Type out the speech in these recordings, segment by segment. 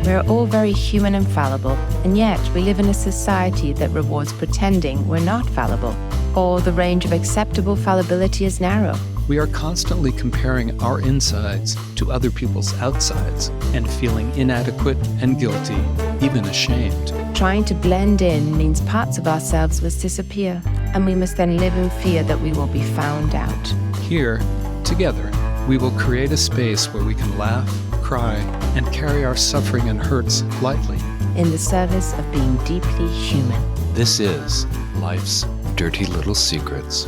We're all very human and fallible, and yet we live in a society that rewards pretending we're not fallible, or the range of acceptable fallibility is narrow. We are constantly comparing our insides to other people's outsides and feeling inadequate and guilty, even ashamed. Trying to blend in means parts of ourselves must disappear, and we must then live in fear that we will be found out. Here, together, we will create a space where we can laugh, cry, and carry our suffering and hurts lightly. In the service of being deeply human. This is Life's Dirty Little Secrets.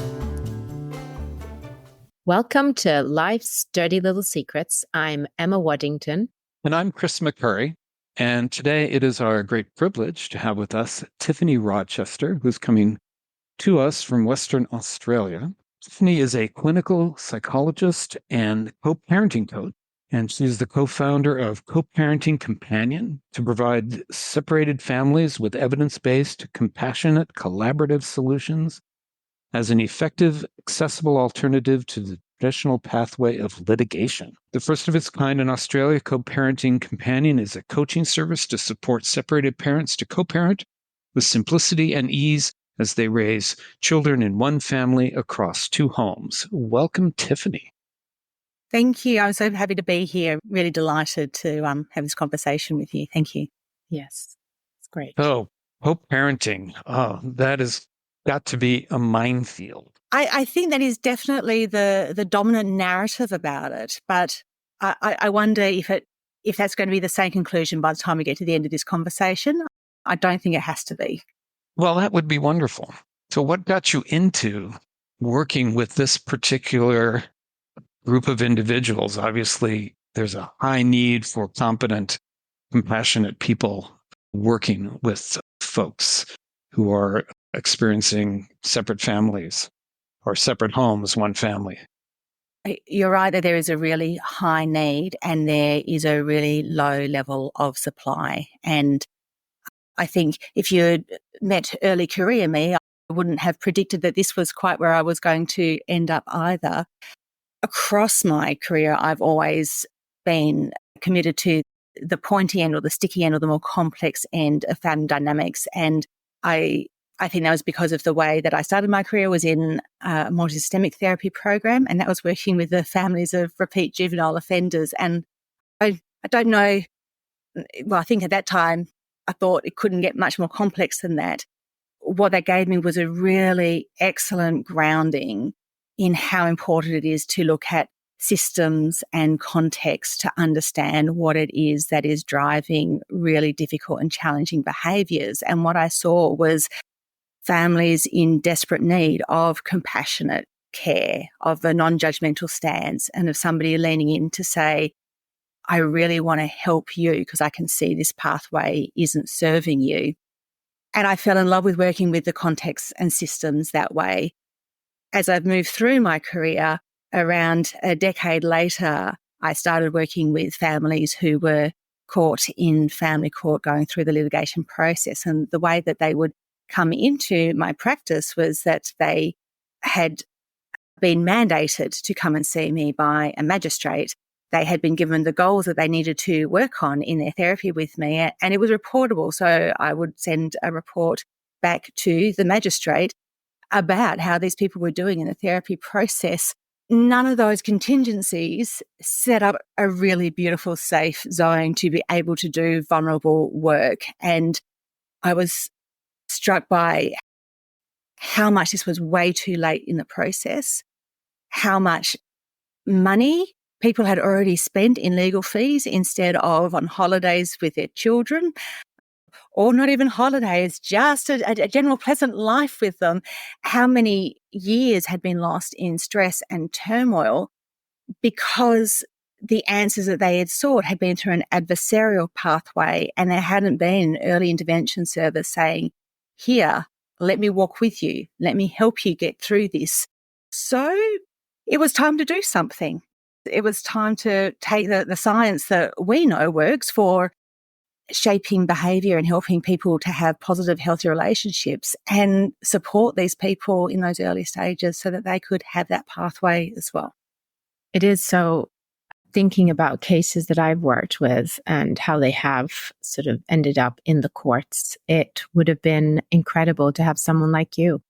Welcome to Life's Dirty Little Secrets. I'm Emma Waddington. And I'm Chris McCurry. And today it is our great privilege to have with us Tiffany Rochester, who's coming to us from Western Australia. Tiffany is a clinical psychologist and co-parenting coach, and she's the co-founder of Co-Parenting Companion to provide separated families with evidence-based, compassionate, collaborative solutions as an effective, accessible alternative to the traditional pathway of litigation. The first of its kind in Australia, Co-Parenting Companion is a coaching service to support separated parents to co-parent with simplicity and ease as they raise children in one family across two homes. Welcome, Tiffany. Thank you. I'm so happy to be here. Really delighted to have this conversation with you. Thank you. Yes, it's great. Oh, co-parenting. Oh, that has got to be a minefield. I think that is definitely the dominant narrative about it, but I wonder if that's going to be the same conclusion by the time we get to the end of this conversation. I don't think it has to be. Well, that would be wonderful. So what got you into working with this particular group of individuals? Obviously, there's a high need for competent, compassionate people working with folks who are experiencing separate families or separate homes, one family. You're right that there is a really high need and there is a really low level of supply. And I think if you had met early career me, I wouldn't have predicted that this was quite where I was going to end up either. Across my career, I've always been committed to the pointy end or the sticky end or the more complex end of family dynamics. And I think that was because of the way that I started my career was in a multi-systemic therapy program, and that was working with the families of repeat juvenile offenders. And I don't know, well, I think at that time, I thought it couldn't get much more complex than that. What that gave me was a really excellent grounding in how important it is to look at systems and context to understand what it is that is driving really difficult and challenging behaviours. And what I saw was families in desperate need of compassionate care, of a non-judgmental stance, and of somebody leaning in to say, I really want to help you because I can see this pathway isn't serving you. And I fell in love with working with the context and systems that way. As I've moved through my career, around a decade later, I started working with families who were caught in family court going through the litigation process. And the way that they would come into my practice was that they had been mandated to come and see me by a magistrate. They had been given the goals that they needed to work on in their therapy with me, and it was reportable. So I would send a report back to the magistrate about how these people were doing in the therapy process. None of those contingencies set up a really beautiful, safe zone to be able to do vulnerable work. And I was struck by how much this was way too late in the process, how much money people had already spent in legal fees instead of on holidays with their children, or not even holidays, just a general pleasant life with them. How many years had been lost in stress and turmoil because the answers that they had sought had been through an adversarial pathway, and there hadn't been an early intervention service saying, here, let me walk with you, let me help you get through this. So it was time to do something. It was time to take the science that we know works for shaping behaviour and helping people to have positive, healthy relationships and support these people in those early stages so that they could have that pathway as well. It is so thinking about cases that I've worked with and how they have sort of ended up in the courts, it would have been incredible to have someone like you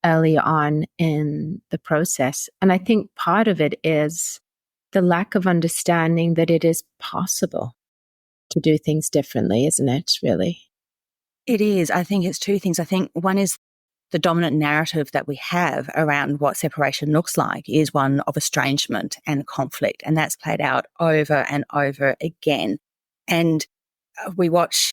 early on in the process. And I think part of it is the lack of understanding that it is possible to do things differently, isn't it, really? It is. I think it's two things. I think one is the dominant narrative that we have around what separation looks like is one of estrangement and conflict. And that's played out over and over again. And we watch,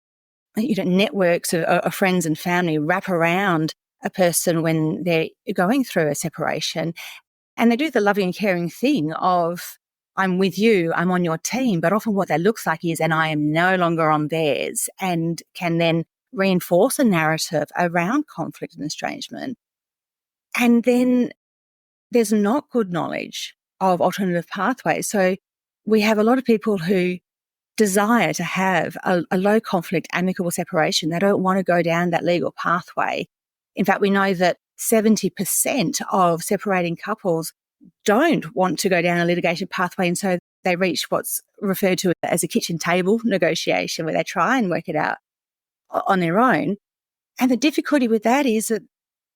networks of friends and family wrap around a person when they're going through a separation. And they do the loving and caring thing of, I'm with you, I'm on your team. But often what that looks like is, and I am no longer on theirs, and can then reinforce a narrative around conflict and estrangement. And then there's not good knowledge of alternative pathways. So we have a lot of people who desire to have a low conflict, amicable separation. They don't want to go down that legal pathway. In fact, we know that 70% of separating couples don't want to go down a litigation pathway. And so they reach what's referred to as a kitchen table negotiation, where they try and work it out on their own. And the difficulty with that is that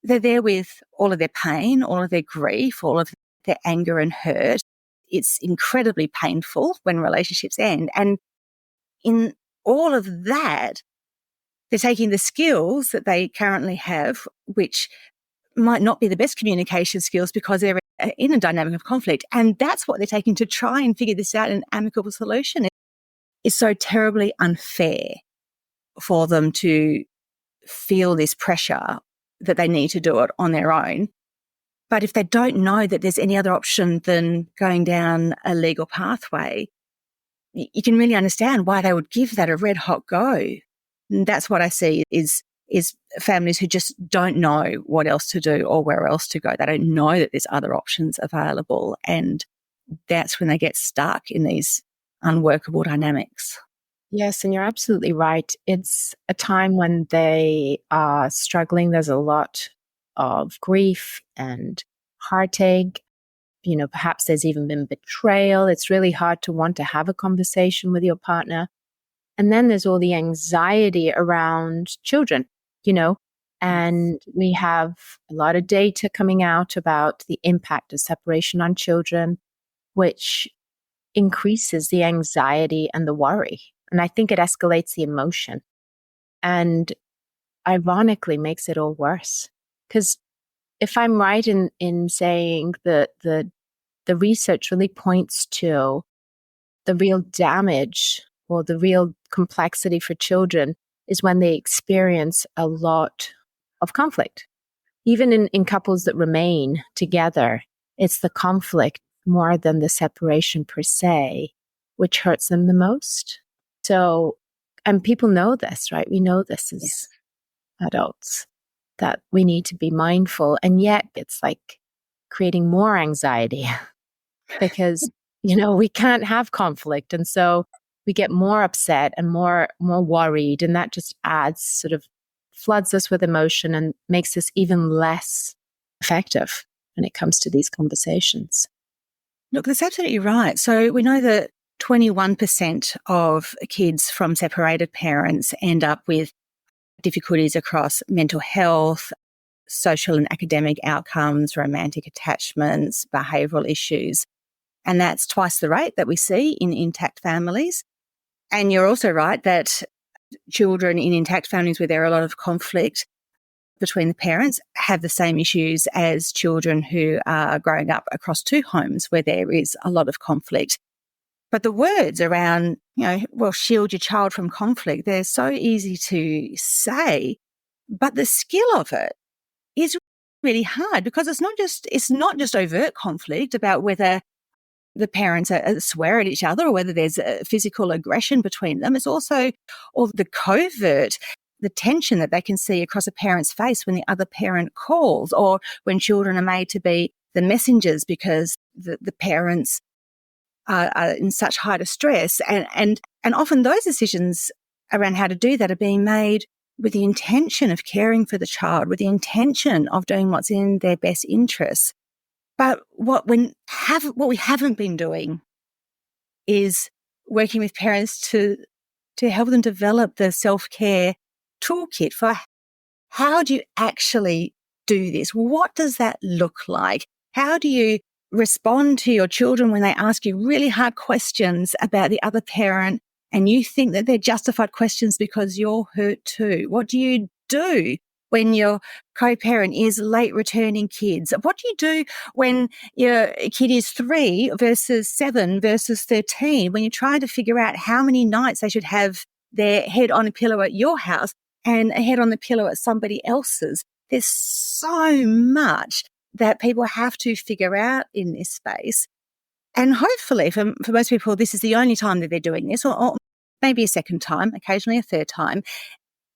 they're there with all of their pain, all of their grief, all of their anger and hurt. It's incredibly painful when relationships end. And in all of that, they're taking the skills that they currently have, which might not be the best communication skills because they're in a dynamic of conflict. And that's what they're taking to try and figure this out in an amicable solution. It's so terribly unfair for them to feel this pressure that they need to do it on their own. But if they don't know that there's any other option than going down a legal pathway, you can really understand why they would give that a red hot go. And that's what I see is families who just don't know what else to do or where else to go. They don't know that there's other options available. And that's when they get stuck in these unworkable dynamics. Yes, and you're absolutely right. It's a time when they are struggling. There's a lot of grief and heartache. Perhaps there's even been betrayal. It's really hard to want to have a conversation with your partner. And then there's all the anxiety around children, and we have a lot of data coming out about the impact of separation on children, which increases the anxiety and the worry. And I think it escalates the emotion and ironically makes it all worse. Because if I'm right in saying that the research really points to the real damage or the real complexity for children is when they experience a lot of conflict. Even in couples that remain together, it's the conflict more than the separation per se, which hurts them the most. So, and people know this, right? We know this as adults, that we need to be mindful. And yet it's like creating more anxiety because, we can't have conflict. And so we get more upset and more worried. And that just floods us with emotion and makes us even less effective when it comes to these conversations. Look, that's absolutely right. So we know that 21% of kids from separated parents end up with difficulties across mental health, social and academic outcomes, romantic attachments, behavioural issues. And that's twice the rate that we see in intact families. And you're also right that children in intact families where there are a lot of conflict between the parents have the same issues as children who are growing up across two homes where there is a lot of conflict. But the words around, shield your child from conflict, they're so easy to say, but the skill of it is really hard because it's not just overt conflict about whether the parents swear at each other or whether there's physical aggression between them. It's also all the covert, the tension that they can see across a parent's face when the other parent calls or when children are made to be the messengers because the parents are in such high distress. And often those decisions around how to do that are being made with the intention of caring for the child, with the intention of doing what's in their best interests. But what we haven't been doing is working with parents to help them develop the self-care toolkit for how do you actually do this? What does that look like? How do you respond to your children when they ask you really hard questions about the other parent and you think that they're justified questions because you're hurt too? What do you do when your co-parent is late returning kids? What do you do when your kid is 3 versus 7 versus 13, when you're trying to figure out how many nights they should have their head on a pillow at your house and a head on the pillow at somebody else's? There's so much that people have to figure out in this space. And hopefully for most people, this is the only time that they're doing this, or maybe a second time, occasionally a third time.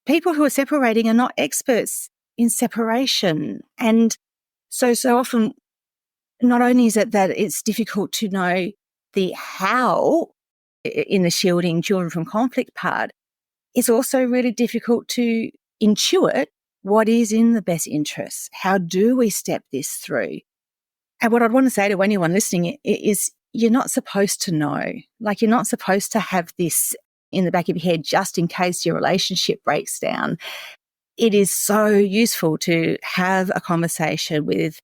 People who are separating are not experts in separation. And so often, not only is it that it's difficult to know the how in the shielding children from conflict part, it's also really difficult to intuit what is in the best interest. How do we step this through? And what I'd want to say to anyone listening is you're not supposed to know. Like, you're not supposed to have this in the back of your head just in case your relationship breaks down. It is so useful to have a conversation with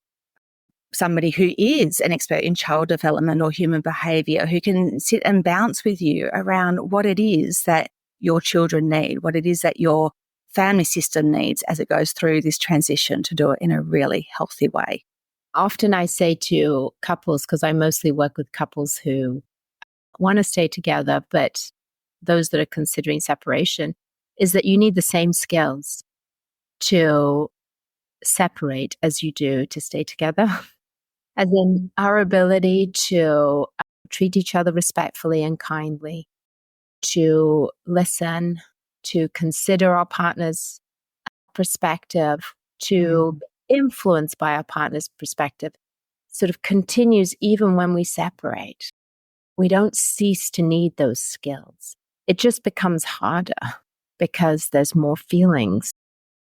somebody who is an expert in child development or human behaviour, who can sit and bounce with you around what it is that your children need, what it is that your family system needs as it goes through this transition, to do it in a really healthy way. Often I say to couples, because I mostly work with couples who want to stay together, but those that are considering separation, is that you need the same skills to separate as you do to stay together. As in our ability to treat each other respectfully and kindly, to listen, to consider our partner's perspective, to be influenced by our partner's perspective, sort of continues even when we separate. We don't cease to need those skills. It just becomes harder because there's more feelings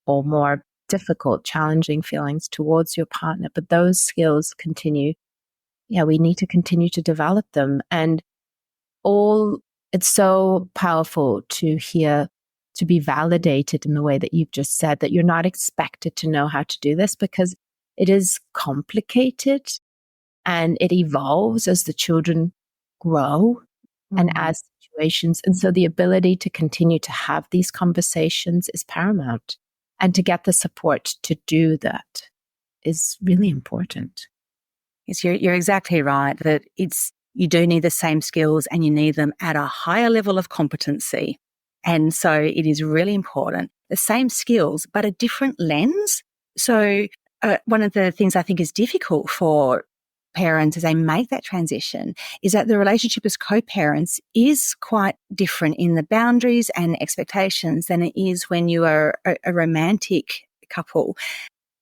or more difficult, challenging feelings towards your partner. But those skills continue. Yeah, we need to continue to develop them. And it's so powerful to hear, to be validated in the way that you've just said, that you're not expected to know how to do this, because it is complicated and it evolves as the children grow and as situations. And so the ability to continue to have these conversations is paramount. And to get the support to do that is really important. Yes, you're exactly right that you do need the same skills and you need them at a higher level of competency. And so it is really important. The same skills, but a different lens. So one of the things I think is difficult for parents as they make that transition is that the relationship as co-parents is quite different in the boundaries and expectations than it is when you are a romantic couple.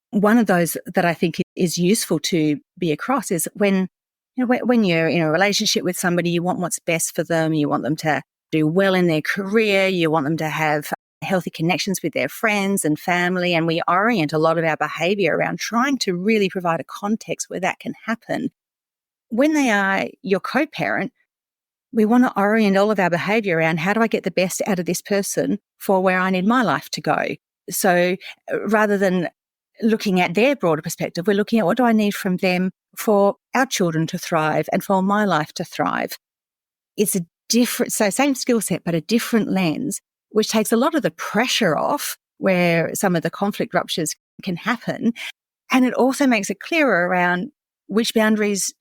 One of those that I think is useful to be across is when you're in a relationship with somebody, you want what's best for them. You want them to do well in their career. You want them to have healthy connections with their friends and family. And we orient a lot of our behaviour around trying to really provide a context where that can happen. When they are your co-parent, we want to orient all of our behaviour around how do I get the best out of this person for where I need my life to go. So rather than looking at their broader perspective, we're looking at what do I need from them for our children to thrive and for my life to thrive. It's a different, so same skill set, but a different lens, which takes a lot of the pressure off where some of the conflict ruptures can happen. And it also makes it clearer around which boundaries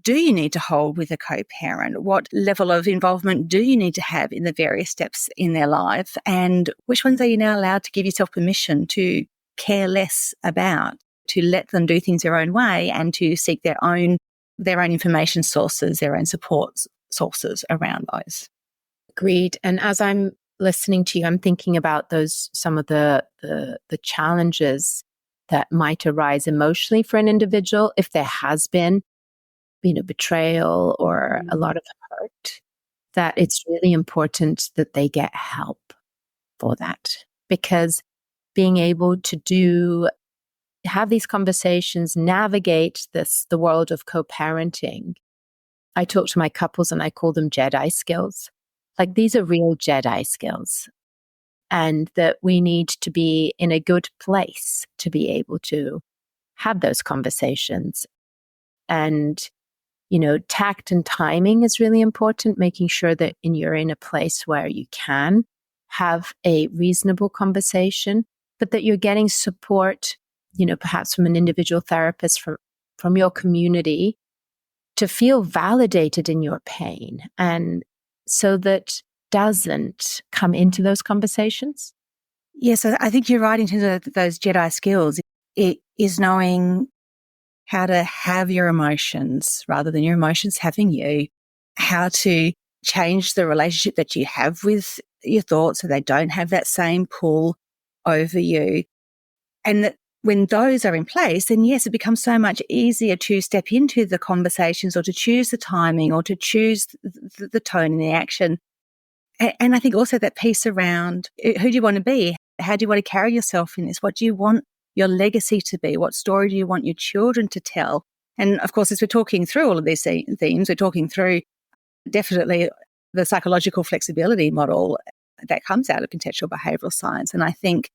do you need to hold with a co-parent? What level of involvement do you need to have in the various steps in their life? And which ones are you now allowed to give yourself permission to care less about, to let them do things their own way and to seek their own information sources, their own support sources around those. Agreed. And as I'm listening to you, I'm thinking about some of the challenges that might arise emotionally for an individual if there has been, betrayal or a lot of hurt, that it's really important that they get help for that. Because being able to have these conversations, navigate the world of co-parenting I talk to my couples and I call them Jedi skills. Like these are real Jedi skills, and that we need to be in a good place to be able to have those conversations. And, tact and timing is really important, making sure that you're in a place where you can have a reasonable conversation, but that you're getting support, perhaps from an individual therapist, from your community, to feel validated in your pain, and so that doesn't come into those conversations. Yes, I think you're right in terms of those Jedi skills. It is knowing how to have your emotions rather than your emotions having you, how to change the relationship that you have with your thoughts so they don't have that same pull over you. And that when those are in place, then yes, it becomes so much easier to step into the conversations or to choose the timing or to choose the tone and the action. And I think also that piece around who do you want to be? How do you want to carry yourself in this? What do you want your legacy to be? What story do you want your children to tell? And of course, as we're talking through all of these themes, we're talking through definitely the psychological flexibility model that comes out of contextual behavioral science. And I think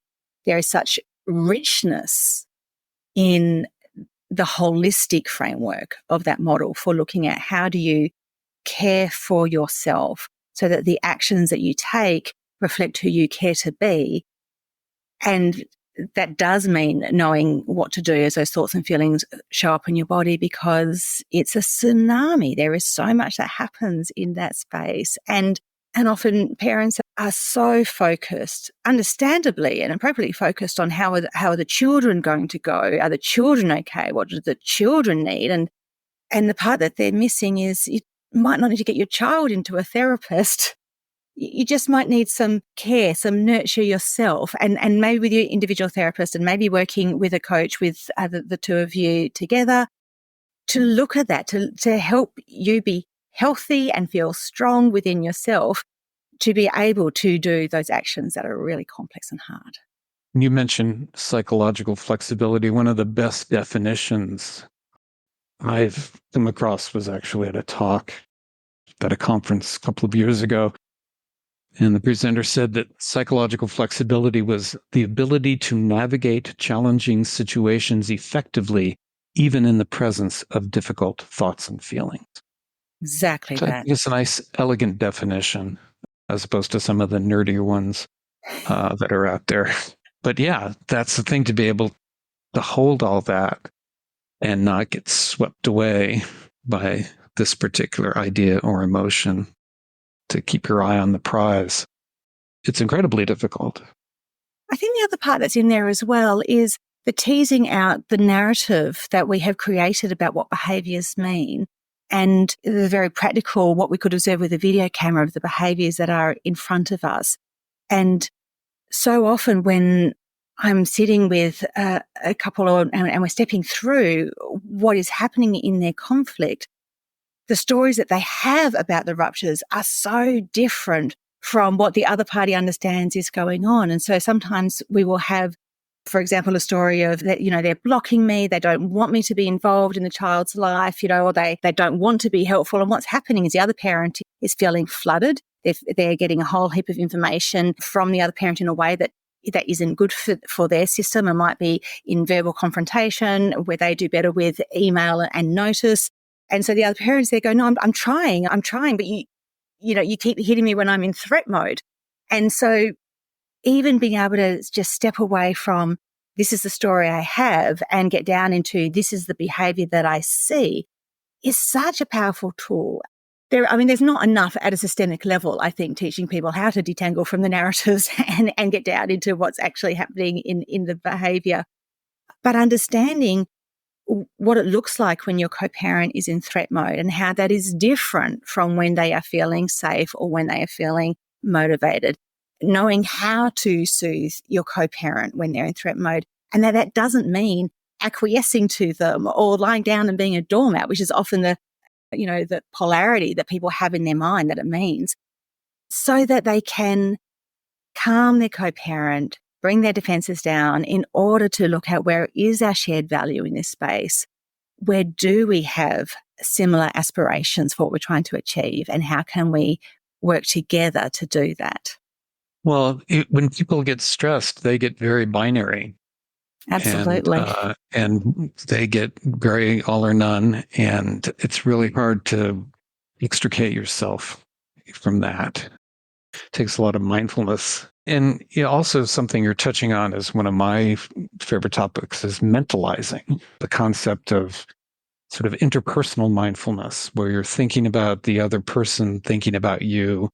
there is such richness in the holistic framework of that model for looking at how do you care for yourself so that the actions that you take reflect who you care to be. And that does mean knowing what to do as those thoughts and feelings show up in your body, because it's a tsunami. There is so much that happens in that space. And often parents are so focused, understandably and appropriately focused, on how are the children going to go? Are the children okay? What do the children need? And the part that they're missing is you might not need to get your child into a therapist. You just might need some care, some nurture yourself, and maybe with your individual therapist, and maybe working with a coach with the two of you together to look at that, to help you be healthy and feel strong within yourself to be able to do those actions that are really complex and hard. You mentioned psychological flexibility. One of the best definitions I've come across was actually at a talk at a conference a couple of years ago. And the presenter said that psychological flexibility was the ability to navigate challenging situations effectively, even in the presence of difficult thoughts and feelings. Exactly So I that. think it's a nice, elegant definition, as opposed to some of the nerdier ones that are out there. But yeah, that's the thing, to be able to hold all that and not get swept away by this particular idea or emotion, to keep your eye on the prize. It's incredibly difficult. I think the other part that's in there as well is the teasing out the narrative that we have created about what behaviours mean, and the very practical, what we could observe with a video camera of the behaviours that are in front of us. And so often when I'm sitting with a couple and we're stepping through what is happening in their conflict, the stories that they have about the ruptures are so different from what the other party understands is going on. And so sometimes we will have, for example, a story of that, they're blocking me, they don't want me to be involved in the child's life, or they don't want to be helpful. And what's happening is the other parent is feeling flooded. They're getting a whole heap of information from the other parent in a way that isn't good for their system, and might be in verbal confrontation where they do better with email and notice. And so the other parents, they go, no, I'm trying, but you keep hitting me when I'm in threat mode. And so even being able to just step away from this is the story I have and get down into this is the behavior that I see is such a powerful tool. There's not enough at a systemic level, I think, teaching people how to detangle from the narratives and get down into what's actually happening in the behavior. But understanding what it looks like when your co-parent is in threat mode and how that is different from when they are feeling safe or when they are feeling motivated. Knowing how to soothe your co-parent when they're in threat mode, and that doesn't mean acquiescing to them or lying down and being a doormat, which is often the polarity that people have in their mind that it means, so that they can calm their co-parent, bring their defenses down in order to look at where is our shared value in this space. where do we have similar aspirations for what we're trying to achieve, and how can we work together to do that? Well, when people get stressed, they get very binary, Absolutely. and they get very all or none, and it's really hard to extricate yourself from that. It takes a lot of mindfulness. And also something you're touching on is one of my favorite topics is mentalizing, the concept of sort of interpersonal mindfulness, where you're thinking about the other person, thinking about you,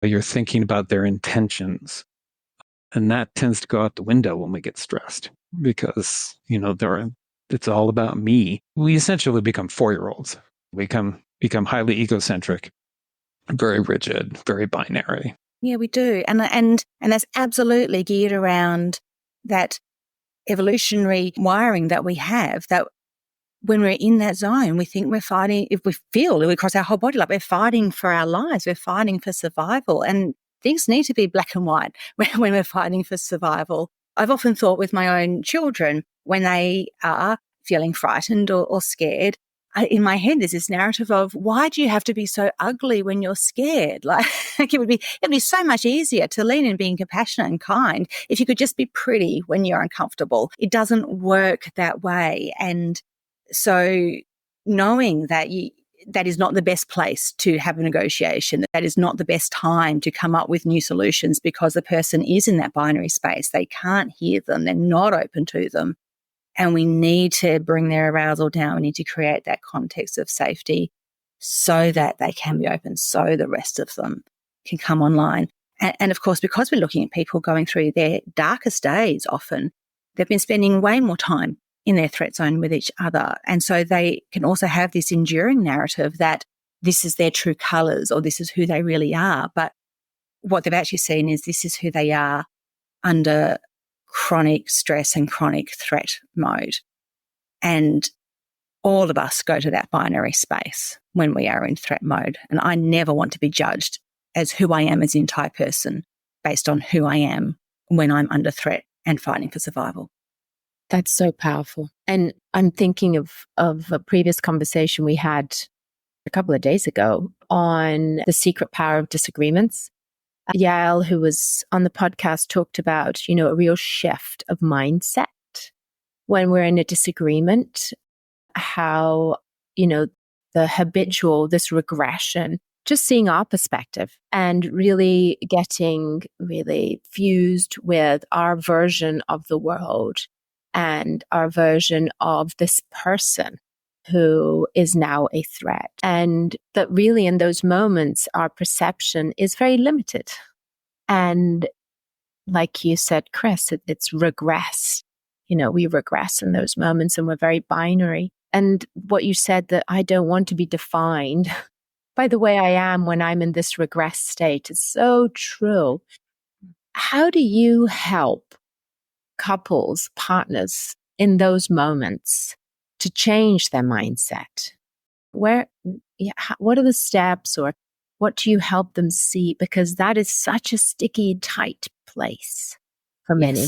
you're thinking about their intentions. And that tends to go out the window when we get stressed because, it's all about me. We essentially become 4-year-olds. We become highly egocentric, very rigid, very binary. Yeah, we do. And that's absolutely geared around that evolutionary wiring that we have, that when we're in that zone, we think we're fighting, if we feel across our whole body, like we're fighting for our lives, we're fighting for survival. And things need to be black and white when we're fighting for survival. I've often thought with my own children, when they are feeling frightened or scared, in my head, there's this narrative of, why do you have to be so ugly when you're scared? Like it'd be so much easier to lean in being compassionate and kind if you could just be pretty when you're uncomfortable. It doesn't work that way. And so knowing that that is not the best place to have a negotiation, that is not the best time to come up with new solutions because the person is in that binary space. They can't hear them. They're not open to them. And we need to bring their arousal down. We need to create that context of safety so that they can be open, so the rest of them can come online. And of course, because we're looking at people going through their darkest days often, they've been spending way more time in their threat zone with each other. And so they can also have this enduring narrative that this is their true colours or this is who they really are. But what they've actually seen is this is who they are under chronic stress and chronic threat mode. And all of us go to that binary space when we are in threat mode. And I never want to be judged as who I am as an entire person based on who I am when I'm under threat and fighting for survival. That's so powerful. And I'm thinking of a previous conversation we had a couple of days ago on the secret power of disagreements. Yael, who was on the podcast, talked about, a real shift of mindset when we're in a disagreement, how, the habitual, this regression, just seeing our perspective and really getting really fused with our version of the world and our version of this person who is now a threat. And that really in those moments, our perception is very limited. And like you said, Chris, it's regress. We regress in those moments and we're very binary. And what you said, that I don't want to be defined by the way I am when I'm in this regress state, is so true. How do you help couples, partners in those moments to change their mindset? What are the steps, or what do you help them see? Because that is such a sticky, tight place for many.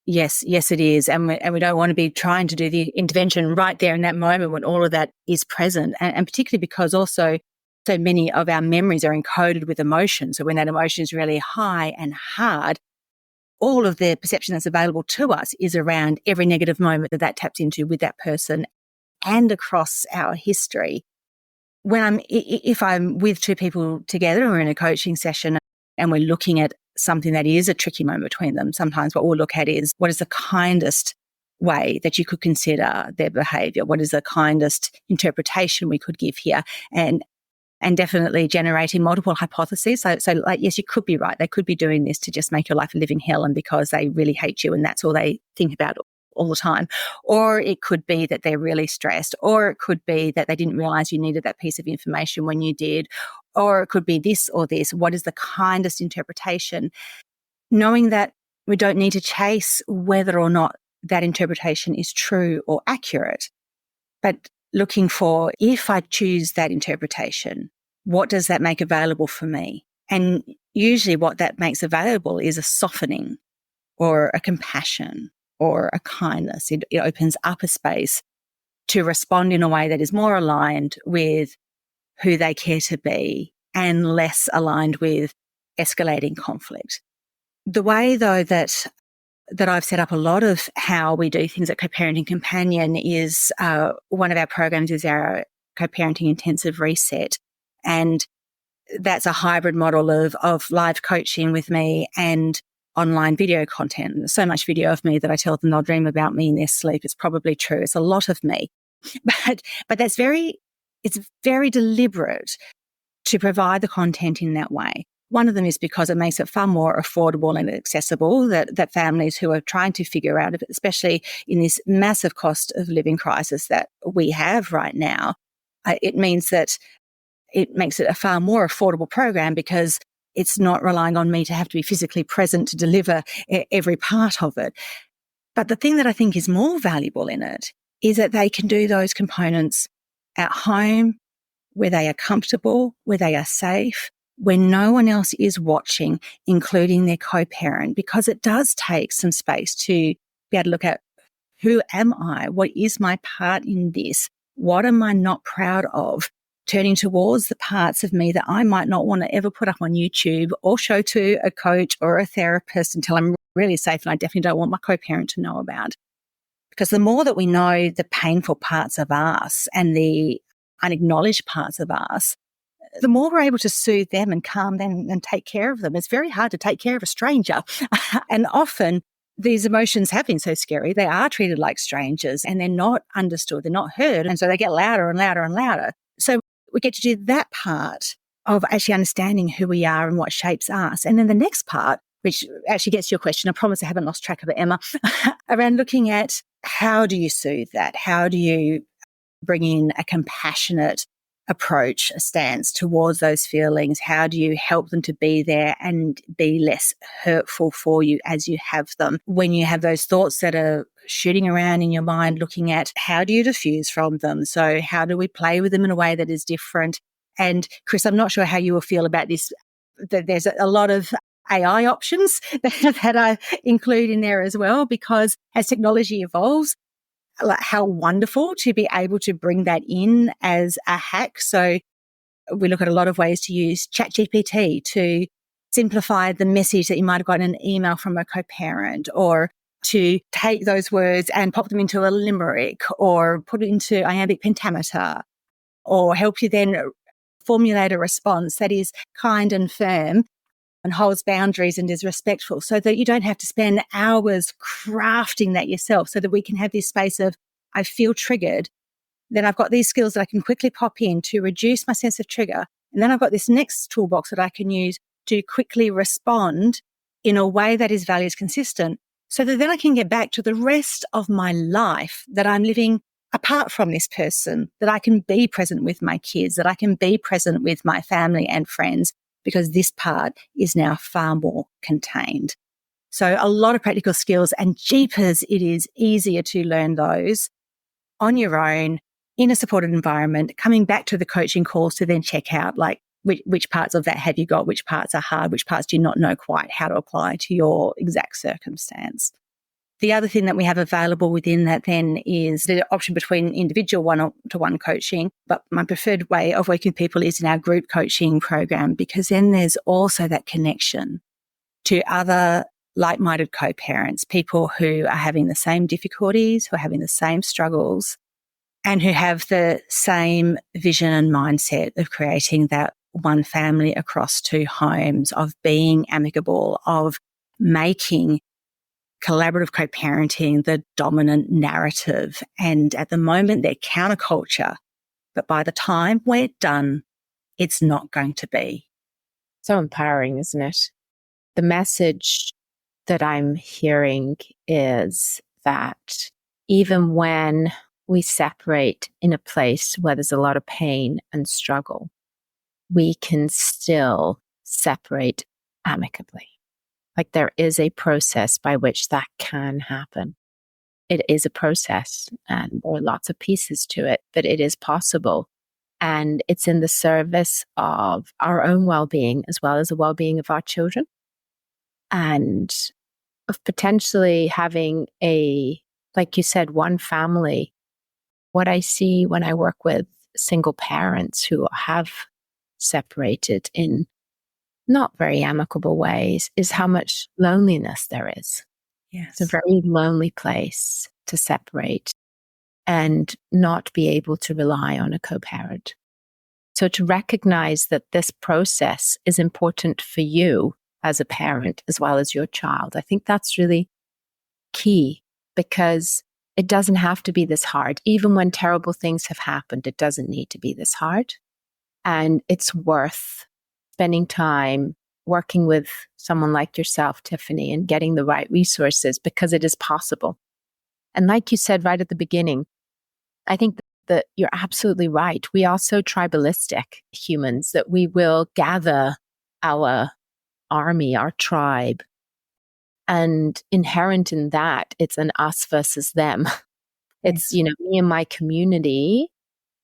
Yes, it is. And we don't want to be trying to do the intervention right there in that moment when all of that is present. And particularly because also so many of our memories are encoded with emotion. So when that emotion is really high and hard, all of the perception that's available to us is around every negative moment that taps into with that person and across our history. If I'm with two people together and we're in a coaching session and we're looking at something that is a tricky moment between them, sometimes what we'll look at is, what is the kindest way that you could consider their behaviour? What is the kindest interpretation we could give here? And definitely generating multiple hypotheses. So like, yes, you could be right. They could be doing this to just make your life a living hell and because they really hate you and that's all they think about all the time. Or it could be that they're really stressed. Or it could be that they didn't realise you needed that piece of information when you did. Or it could be this or this. What is the kindest interpretation? Knowing that we don't need to chase whether or not that interpretation is true or accurate, but looking for, if I choose that interpretation, what does that make available for me? And usually what that makes available is a softening or a compassion or a kindness. It opens up a space to respond in a way that is more aligned with who they care to be and less aligned with escalating conflict. The way, though, that I've set up a lot of how we do things at Co-Parenting Companion is one of our programs is our Co-Parenting Intensive Reset. And that's a hybrid model of live coaching with me and online video content. There's so much video of me that I tell them they'll dream about me in their sleep. It's probably true. It's a lot of me. But it's very deliberate to provide the content in that way. One of them is because it makes it far more affordable and accessible that families who are trying to figure out, especially in this massive cost of living crisis that we have right now, it means that it makes it a far more affordable program because it's not relying on me to have to be physically present to deliver every part of it. But the thing that I think is more valuable in it is that they can do those components at home, where they are comfortable, where they are safe, when no one else is watching, including their co-parent, because it does take some space to be able to look at who am I? What is my part in this? What am I not proud of? Turning towards the parts of me that I might not want to ever put up on YouTube or show to a coach or a therapist until I'm really safe, and I definitely don't want my co-parent to know about. Because the more that we know the painful parts of us and the unacknowledged parts of us, the more we're able to soothe them and calm them and take care of them. It's very hard to take care of a stranger. And often these emotions have been so scary, they are treated like strangers and they're not understood, they're not heard. And so they get louder and louder and louder. So we get to do that part of actually understanding who we are and what shapes us. And then the next part, which actually gets to your question, I promise I haven't lost track of it, Emma, around looking at how do you soothe that? How do you bring in a compassionate approach, a stance towards those feelings? How do you help them to be there and be less hurtful for you as you have them? When you have those thoughts that are shooting around in your mind, looking at how do you diffuse from them? So how do we play with them in a way that is different? And Chris, I'm not sure how you will feel about this. There's a lot of AI options that I include in there as well, because as technology evolves, like how wonderful to be able to bring that in as a hack. So we look at a lot of ways to use ChatGPT to simplify the message that you might have gotten in an email from a co-parent, or to take those words and pop them into a limerick or put it into iambic pentameter, or help you then formulate a response that is kind and firm and holds boundaries and is respectful, so that you don't have to spend hours crafting that yourself, so that we can have this space of, I feel triggered, then I've got these skills that I can quickly pop in to reduce my sense of trigger. And then I've got this next toolbox that I can use to quickly respond in a way that is values consistent, so that then I can get back to the rest of my life that I'm living apart from this person, that I can be present with my kids, that I can be present with my family and friends, because this part is now far more contained. So a lot of practical skills, and jeepers, it is easier to learn those on your own in a supported environment, coming back to the coaching calls to then check out like which parts of that have you got, which parts are hard, which parts do you not know quite how to apply to your exact circumstance. The other thing that we have available within that then is the option between individual one-to-one coaching, but my preferred way of working with people is in our group coaching program, because then there's also that connection to other like-minded co-parents, people who are having the same difficulties, who are having the same struggles, and who have the same vision and mindset of creating that one family across two homes, of being amicable, of making collaborative co-parenting the dominant narrative. And at the moment, they're counterculture. But by the time we're done, it's not going to be. So empowering, isn't it? The message that I'm hearing is that even when we separate in a place where there's a lot of pain and struggle, we can still separate amicably. Like there is a process by which that can happen. It is a process, and there are lots of pieces to it, but it is possible. And it's in the service of our own well-being as well as the well-being of our children, and of potentially having like you said, one family what I see when I work with single parents who have separated in not very amicable ways is how much loneliness there is. Yes. It's a very lonely place to separate and not be able to rely on a co-parent. So to recognize that this process is important for you as a parent as well as your child, I think that's really key, because it doesn't have to be this hard. Even when terrible things have happened, it doesn't need to be this hard. And it's worth spending time working with someone like yourself, Tiffany, and getting the right resources, because it is possible. And like you said right at the beginning, I think that you're absolutely right. We are so tribalistic humans that we will gather our army, our tribe. And inherent in that, it's an us versus them. It's, me and my community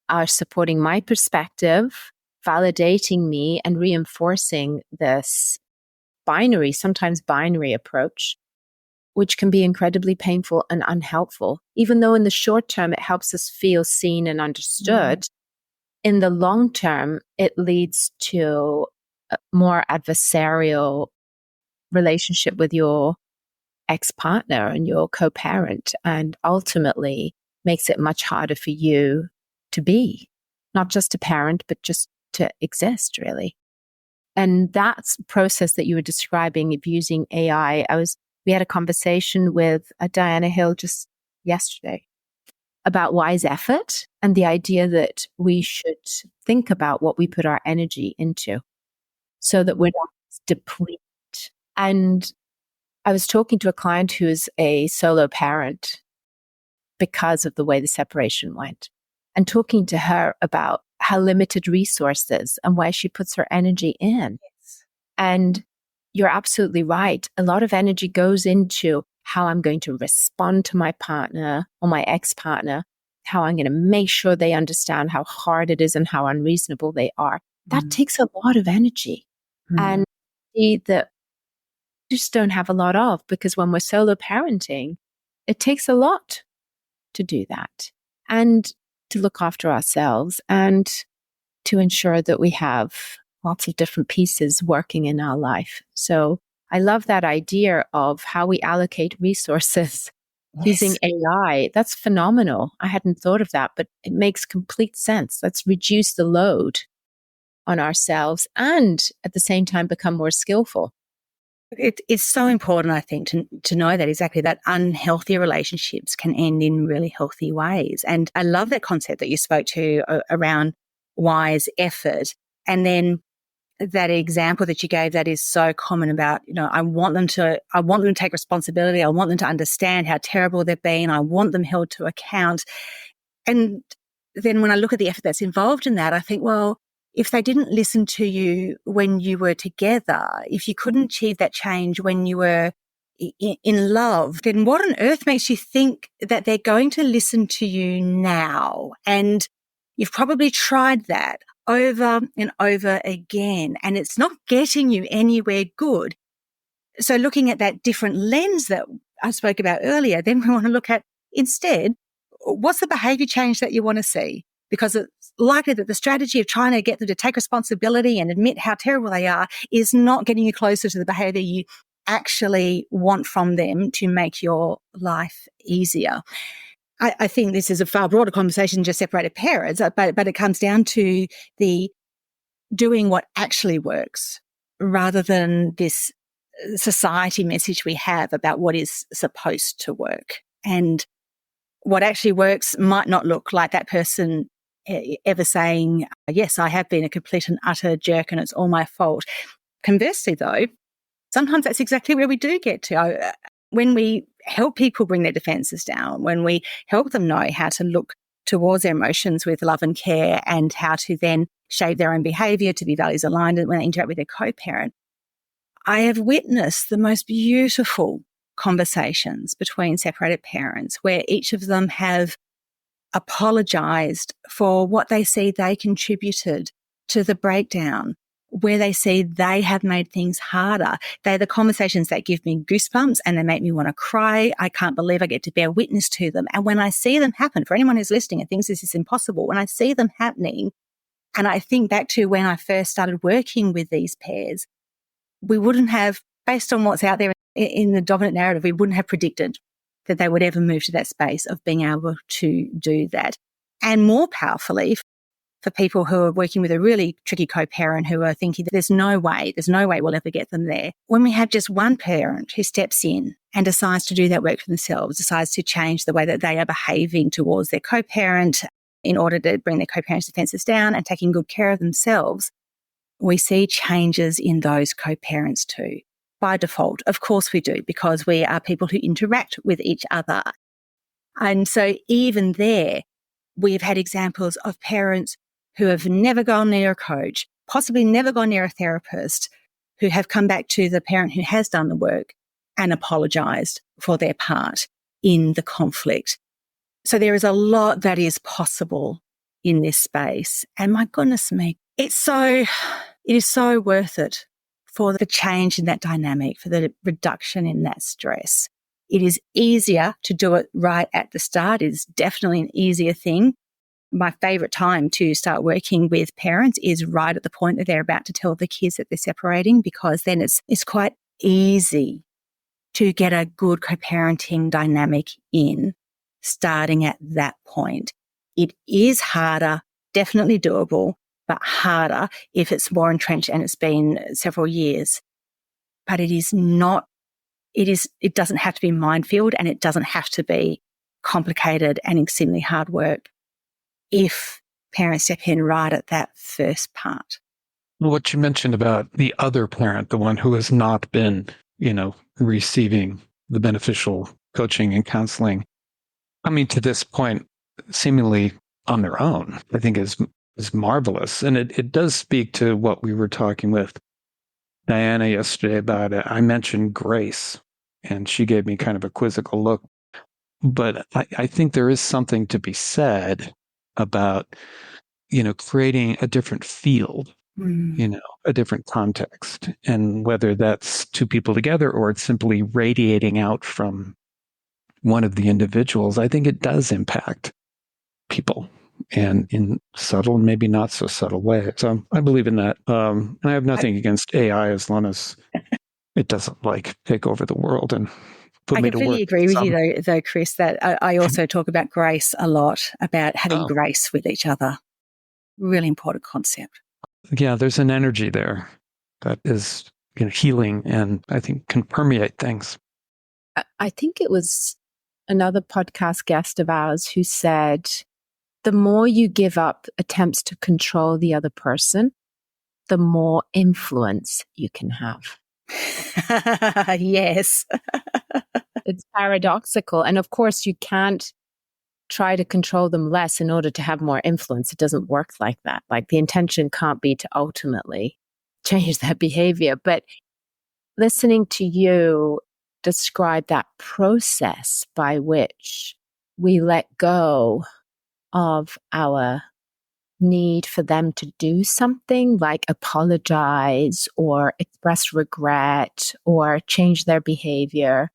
are supporting my perspective, validating me, and reinforcing this sometimes binary approach, which can be incredibly painful and unhelpful. Even though in the short term, it helps us feel seen and understood, in the long term, it leads to a more adversarial relationship with your ex-partner and your co-parent, and ultimately makes it much harder for you to be not just a parent, but just to exist, really. And that's process that you were describing of using AI. We had a conversation with Diana Hill just yesterday about wise effort and the idea that we should think about what we put our energy into so that we're not depleted. And I was talking to a client who is a solo parent because of the way the separation went, and talking to her about how limited resources and where she puts her energy in. Yes. And you're absolutely right. A lot of energy goes into how I'm going to respond to my partner or my ex-partner, how I'm going to make sure they understand how hard it is and how unreasonable they are. That takes a lot of energy. And that just don't have a lot of, because when we're solo parenting, it takes a lot to do that and to look after ourselves and to ensure that we have lots of different pieces working in our life. So I love that idea of how we allocate resources using AI. That's phenomenal. I hadn't thought of that, but it makes complete sense. Let's reduce the load on ourselves and at the same time become more skillful. It's so important, I think, to know that exactly that unhealthy relationships can end in really healthy ways. And I love that concept that you spoke to around wise effort. And then that example that you gave that is so common about, I want them to take responsibility. I want them to understand how terrible they've been. I want them held to account. And then when I look at the effort that's involved in that, I think, well, if they didn't listen to you when you were together, if you couldn't achieve that change when you were in love, then what on earth makes you think that they're going to listen to you now? And you've probably tried that over and over again, and it's not getting you anywhere good. So looking at that different lens that I spoke about earlier, then we want to look at instead, what's the behavior change that you want to see? Because it's likely that the strategy of trying to get them to take responsibility and admit how terrible they are is not getting you closer to the behavior you actually want from them to make your life easier. I think this is a far broader conversation than just separated parents, but it comes down to the doing what actually works rather than this society message we have about what is supposed to work. And what actually works might not look like that person ever saying, yes, I have been a complete and utter jerk and it's all my fault. Conversely, though, sometimes that's exactly where we do get to. When we help people bring their defenses down, when we help them know how to look towards their emotions with love and care and how to then shape their own behavior to be values aligned when they interact with their co-parent, I have witnessed the most beautiful conversations between separated parents where each of them have apologized for what they see they contributed to the breakdown, where they see they have made things harder. They're the conversations that give me goosebumps and they make me want to cry. I can't believe I get to bear witness to them. And when I see them happen, for anyone who's listening and thinks this is impossible, when I see them happening, and I think back to when I first started working with these pairs, we wouldn't have, based on what's out there in the dominant narrative, we wouldn't have predicted that they would ever move to that space of being able to do that. And more powerfully, for people who are working with a really tricky co-parent who are thinking that there's no way we'll ever get them there. When we have just one parent who steps in and decides to do that work for themselves, decides to change the way that they are behaving towards their co-parent in order to bring their co-parent's defences down and taking good care of themselves, we see changes in those co-parents too. By default, of course we do, because we are people who interact with each other. And so even there, we've had examples of parents who have never gone near a coach, possibly never gone near a therapist, who have come back to the parent who has done the work and apologised for their part in the conflict. So there is a lot that is possible in this space. And my goodness me, it is so worth it for the change in that dynamic, for the reduction in that stress. It is easier to do it right at the start. It is definitely an easier thing. My favourite time to start working with parents is right at the point that they're about to tell the kids that they're separating, because then it's quite easy to get a good co-parenting dynamic in starting at that point. It is harder, definitely doable, but harder if it's more entrenched and it's been several years. But it doesn't have to be minefield, and it doesn't have to be complicated and extremely hard work if parents step in right at that first part. What you mentioned about the other parent, the one who has not been, receiving the beneficial coaching and counseling, coming to this point seemingly on their own, I think is marvelous. And it does speak to what we were talking with Diana yesterday about. I mentioned grace, and she gave me kind of a quizzical look. But I think there is something to be said about, creating a different field, a different context. And whether that's two people together or it's simply radiating out from one of the individuals, I think it does impact people, and in subtle and maybe not so subtle ways. So I believe in that. And I have nothing against AI as long as it doesn't take over the world and put me to work. I completely agree with you though, Chris, that I also talk about grace a lot, about having grace with each other. Really important concept. Yeah, there's an energy there that is healing, and I think can permeate things. I think it was another podcast guest of ours who said, the more you give up attempts to control the other person, the more influence you can have. Yes. It's paradoxical. And of course, you can't try to control them less in order to have more influence. It doesn't work like that. Like, the intention can't be to ultimately change that behavior. But listening to you describe that process by which we let go of our need for them to do something, like apologize or express regret or change their behavior,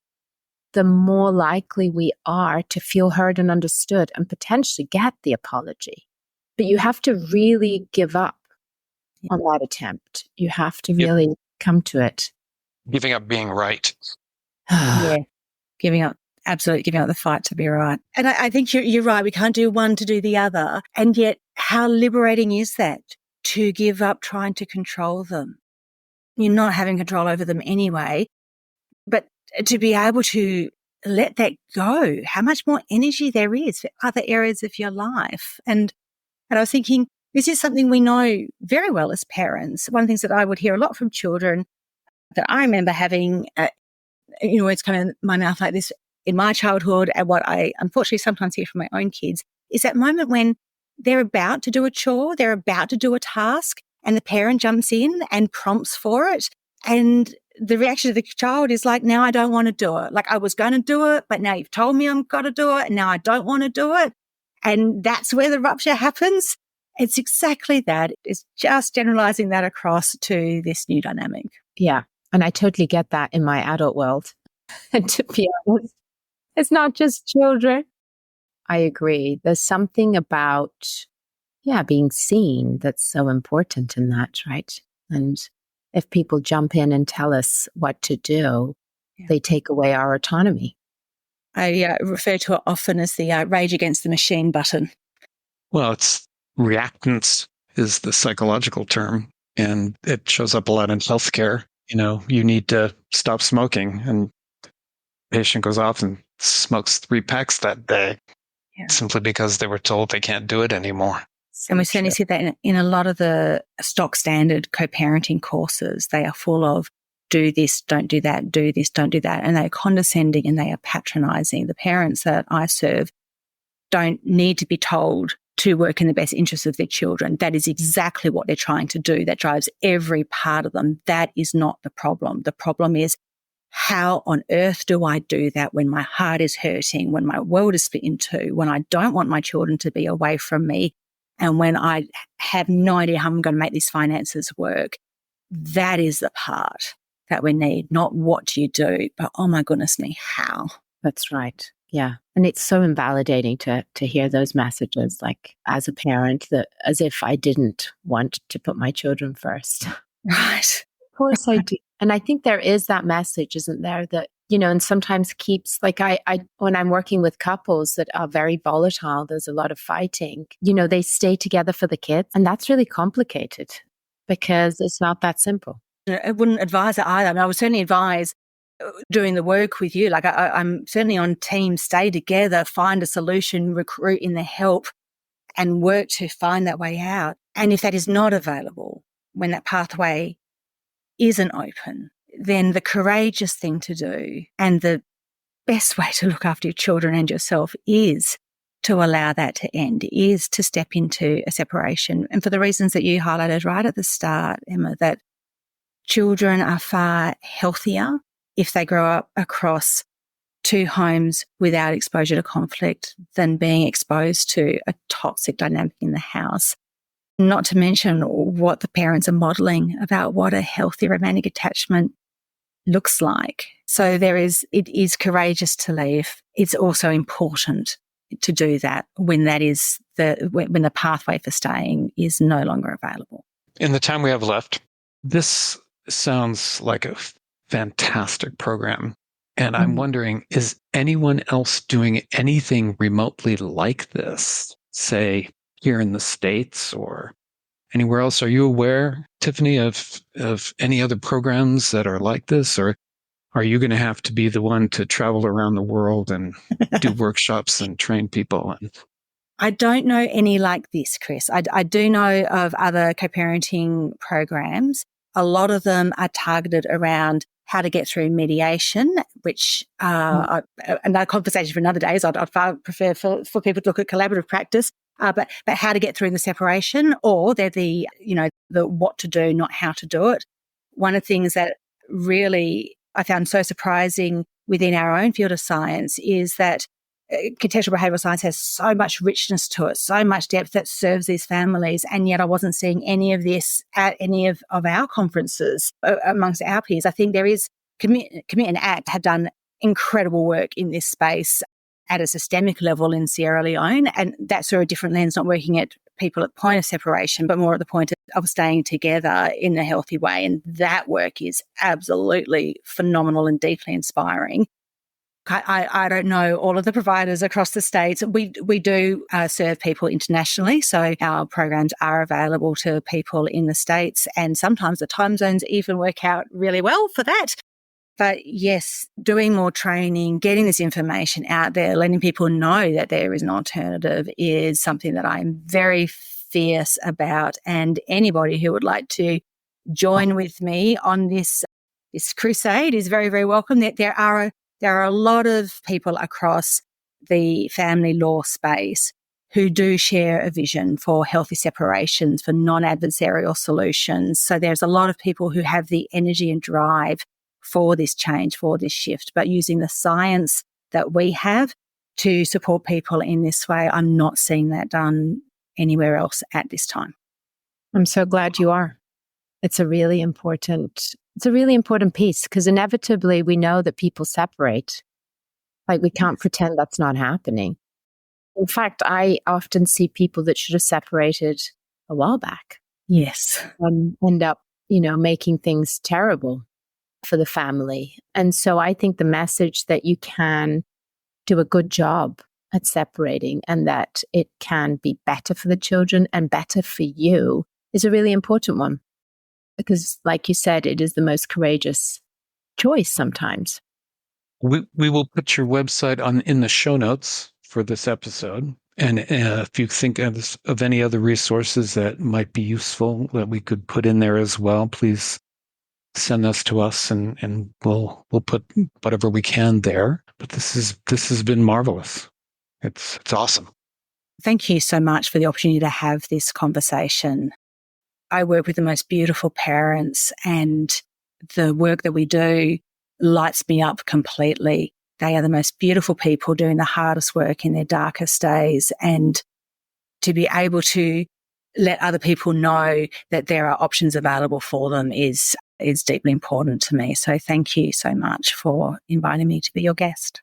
the more likely we are to feel heard and understood and potentially get the apology. But you have to really give up on that attempt. You have to really come to it. Giving up being right. Yeah, absolutely giving up the fight to be right. And I think you're right. We can't do one to do the other. And yet, how liberating is that, to give up trying to control them? You're not having control over them anyway, but to be able to let that go, how much more energy there is for other areas of your life. And I was thinking, this is something we know very well as parents. One of the things that I would hear a lot from children that I remember having, it's kind of my mouth like this in my childhood, and what I unfortunately sometimes hear from my own kids, is that moment when they're about to do a chore, they're about to do a task, and the parent jumps in and prompts for it. And the reaction of the child is like, now I don't want to do it. Like, I was going to do it, but now you've told me I'm got to do it, and now I don't want to do it. And that's where the rupture happens. It's exactly that. It's just generalizing that across to this new dynamic. Yeah. And I totally get that in my adult world. And to be honest, it's not just children. I agree. There's something about, being seen that's so important in that, right? And if people jump in and tell us what to do, they take away our autonomy. I refer to it often as the rage against the machine button. Well, it's reactance is the psychological term, and it shows up a lot in healthcare. You need to stop smoking, and the patient goes off and smokes 3 packs that day simply because they were told they can't do it anymore. And we certainly see that in a lot of the stock standard co-parenting courses. They are full of do this, don't do that, do this, don't do that. And they are condescending and they are patronizing. The parents that I serve don't need to be told to work in the best interests of their children. That is exactly what they're trying to do. That drives every part of them. That is not the problem. The problem is, how on earth do I do that when my heart is hurting, when my world is split in two, when I don't want my children to be away from me, and when I have no idea how I'm going to make these finances work? That is the part that we need, not what do you do, but oh my goodness me, how? That's right. Yeah. And it's so invalidating to hear those messages, like as a parent, that as if I didn't want to put my children first. Right. Of course I do. And I think there is that message, isn't there, that, and sometimes keeps, like I when I'm working with couples that are very volatile, there's a lot of fighting, they stay together for the kids. And that's really complicated because it's not that simple. I wouldn't advise it either. I mean, I would certainly advise doing the work with you. Like I'm certainly on team, stay together, find a solution, recruit in the help and work to find that way out. And if that is not available, when that pathway isn't open, then the courageous thing to do and the best way to look after your children and yourself is to allow that to end, is to step into a separation. And for the reasons that you highlighted right at the start, Emma, that children are far healthier if they grow up across 2 homes without exposure to conflict than being exposed to a toxic dynamic in the house. Not to mention what the parents are modelling about what a healthy romantic attachment looks like. So it is courageous to leave. It's also important to do that when when the pathway for staying is no longer available. In the time we have left, this sounds like a fantastic program. And I'm wondering, is anyone else doing anything remotely like this, say here in the States or anywhere else? Are you aware, Tiffany, of any other programs that are like this? Or are you going to have to be the one to travel around the world and do workshops and train people? I don't know any like this, Chris. I do know of other co-parenting programs. A lot of them are targeted around how to get through mediation, which another conversation for another day. I'd far prefer for people to look at collaborative practice, but how to get through the separation, or they're the what to do, not how to do it. One of the things that really I found so surprising within our own field of science is that contextual behavioural science has so much richness to it, so much depth that serves these families, and yet I wasn't seeing any of this at any of our conferences amongst our peers. I think there is Commit and Act have done incredible work in this space at a systemic level in Sierra Leone, and that's through a different lens, not working at people at the point of separation, but more at the point of staying together in a healthy way. And that work is absolutely phenomenal and deeply inspiring. I don't know all of the providers across the States. We do serve people internationally, so our programs are available to people in the States, and sometimes the time zones even work out really well for that. But yes, doing more training, getting this information out there, letting people know that there is an alternative is something that I'm very fierce about. And anybody who would like to join with me on this crusade is very, very welcome. There are a lot of people across the family law space who do share a vision for healthy separations, for non-adversarial solutions. So there's a lot of people who have the energy and drive for this change, for this shift, but using the science that we have to support people in this way, I'm not seeing that done anywhere else at this time. I'm so glad you are. It's a really important piece, because inevitably we know that people separate. Like, we can't pretend that's not happening. In fact, I often see people that should have separated a while back. Yes. End up, making things terrible for the family. And so I think the message that you can do a good job at separating and that it can be better for the children and better for you is a really important one. Because, like you said, it is the most courageous choice sometimes. We will put your website in the show notes for this episode. And if you think of any other resources that might be useful that we could put in there as well, please send us to us, and we'll put whatever we can there. But this has been marvelous. It's awesome. Thank you so much for the opportunity to have this conversation. I work with the most beautiful parents, and the work that we do lights me up completely. They are the most beautiful people doing the hardest work in their darkest days, and to be able to let other people know that there are options available for them is deeply important to me. So thank you so much for inviting me to be your guest.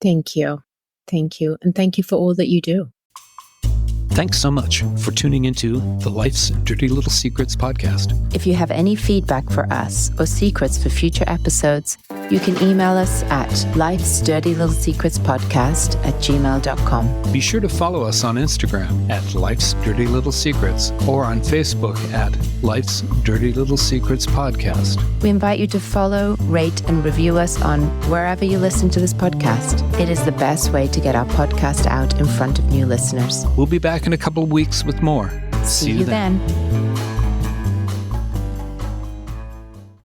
Thank you. Thank you. And thank you for all that you do. Thanks so much for tuning into the Life's Dirty Little Secrets podcast. If you have any feedback for us or secrets for future episodes, you can email us at lifesdirtylittlesecretspodcast@gmail.com. Be sure to follow us on Instagram at Life's Dirty Little Secrets or on Facebook at Life's Dirty Little Secrets Podcast. We invite you to follow, rate, and review us on wherever you listen to this podcast. It is the best way to get our podcast out in front of new listeners. We'll be back in a couple of weeks with more. See you then.